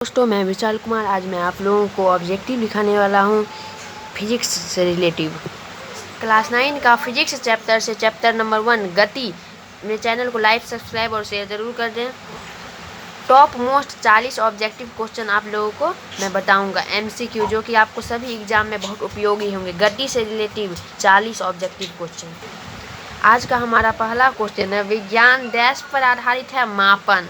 दोस्तों, मैं विशाल कुमार। आज मैं आप लोगों को ऑब्जेक्टिव दिखाने वाला हूँ फिजिक्स से रिलेटिव। क्लास 9 का फिजिक्स चैप्टर से चैप्टर नंबर 1 गति। मेरे चैनल को लाइक, सब्सक्राइब और शेयर ज़रूर कर दें। टॉप मोस्ट 40 ऑब्जेक्टिव क्वेश्चन आप लोगों को मैं बताऊंगा, MCQ, जो कि आपको सभी एग्जाम में बहुत उपयोगी होंगे। गति से रिलेटिव 40 ऑब्जेक्टिव क्वेश्चन। आज का हमारा पहला क्वेश्चन है, विज्ञान डैश पर आधारित है? मापन।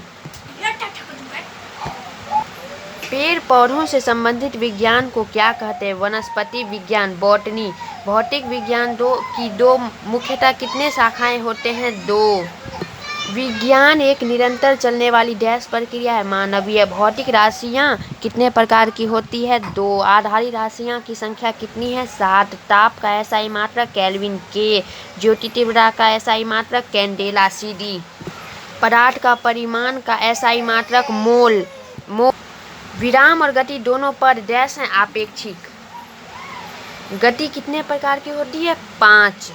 पेड़ पौधों से संबंधित विज्ञान को क्या कहते हैं? वनस्पति विज्ञान, बॉटनी। भौतिक विज्ञान दो मुख्यतः कितने शाखाएं होते हैं? 2। विज्ञान एक निरंतर चलने वाली डैश प्रक्रिया है? मानवीय। भौतिक राशियां कितने प्रकार की होती है? 2। आधारी राशियां की संख्या कितनी है? 7। ताप का एसआई मात्रक केल्विन के। ज्योति तीव्रता का एसआई मात्रक कैंडेला CD। पदार्थ का परिमाण का एसआई मात्रक मोल। विराम और गति दोनों पर डैश हैं आपेक्षिक। गति कितने प्रकार की होती है? 5।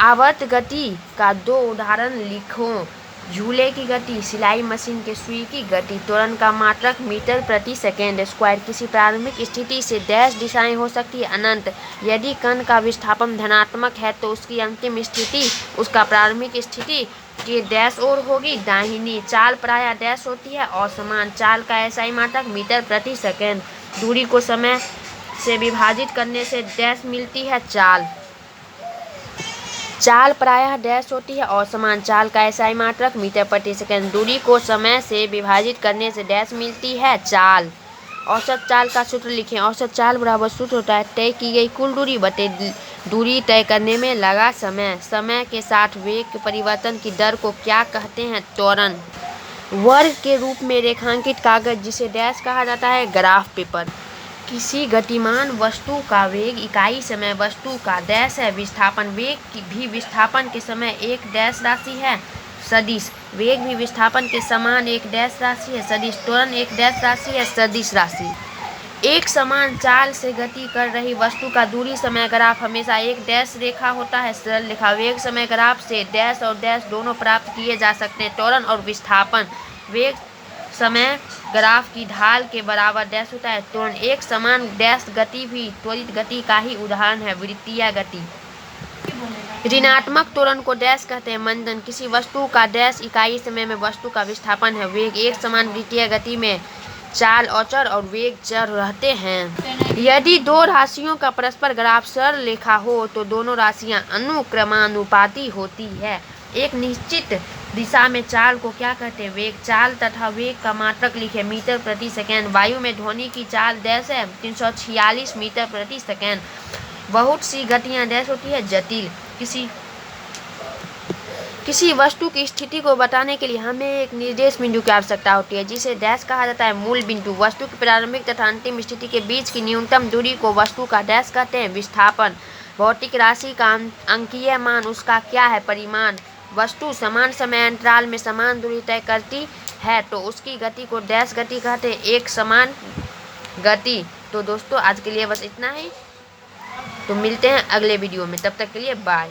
आवर्त गति का 2 उदाहरण लिखो। झूले की गति, सिलाई मशीन के सुई की गति। त्वरण का मात्रक मीटर प्रति सेकेंड स्क्वायर। किसी प्रारंभिक स्थिति से डैश दिशाएं हो सकती है? अनंत। यदि कण का विस्थापन धनात्मक है तो उसकी अंतिम स्थिति उसका प्रारंभिक स्थिति के डैश ओर होगी, दाहिनी। चाल प्रायः डैश होती है? असमान। चाल का एसआई मात्रक मीटर प्रति सेकेंड। दूरी को समय से विभाजित करने से डैश मिलती है? चाल। चाल प्रायः डैश होती है? असमान। चाल का एसआई मात्रक मीटर प्रति सेकेंड। दूरी को समय से विभाजित करने से डैश मिलती है? चाल। औसत चाल का सूत्र लिखें। औसत चाल बराबर सूत्र होता है तय की गई कुल दूरी बटे दूरी तय करने में लगा समय। समय के साथ वेग के परिवर्तन की दर को क्या कहते हैं? त्वरण। वर्ग के रूप में रेखांकित कागज जिसे डैश कहा जाता है? Graph paper. किसी गतिमान वस्तु का वेग इकाई समय वस्तु का डैश है? विस्थापन। वेग भी विस्थापन के समय एक डैश राशि है? सदिश। वेग भी विस्थापन के समान एक डैश राशि है? सदिश। त्वरण एक डैश राशि है? सदिश राशि। एक समान चाल से गति कर रही वस्तु का दूरी समय ग्राफ हमेशा एक डैश रेखा होता है? सरल रेखा। वेग समय ग्राफ से डैश और डैश दोनों प्राप्त किए जा सकते हैं। त्वरण और विस्थापन। वेग समय ग्राफ की ढाल के बराबर डैश होता है। त्वरण एक समान डैश गति भी त्वरित गति का ही उदाहरण है। वृत्तीय गति। ऋणात्मक त्वरण को डैश कहते हैं? मंदन। किसी वस्तु का डैश इकाई समय में वस्तु का विस्थापन है। वेग एक समान वृत्तीय गति में चाल अचर और वेग चर रहते हैं। यदि दो राशियों का परस्पर ग्राफ सरल रेखा हो तो दोनों राशियां अनुक्रमानुपाती होती है। एक निश्चित दिशा में चाल को क्या कहते हैं? वेग। चाल तथा वेग का मात्रक लिखे। मीटर प्रति सेकेंड। वायु में ध्वनि की चाल डैश है? 346 मीटर प्रति सेकेंड। बहुत सी गतियां डैश होती है? जटिल। किसी वस्तु की स्थिति को बताने के लिए हमें एक निर्देश बिंदु की आवश्यकता होती है जिसे डैश कहा जाता है? मूल बिंदु। वस्तु की प्रारंभिक तथा अंतिम स्थिति के बीच की न्यूनतम दूरी को वस्तु का डैश कहते हैं? विस्थापन। भौतिक राशि का अंकीय मान उसका क्या है? परिमाण। वस्तु समान समय अंतराल में समान दूरी तय करती है तो उसकी गति को डैश गति कहते हैं? एक समान गति। तो दोस्तों, आज के लिए बस इतना ही। तो मिलते हैं अगले वीडियो में, तब तक के लिए बाय।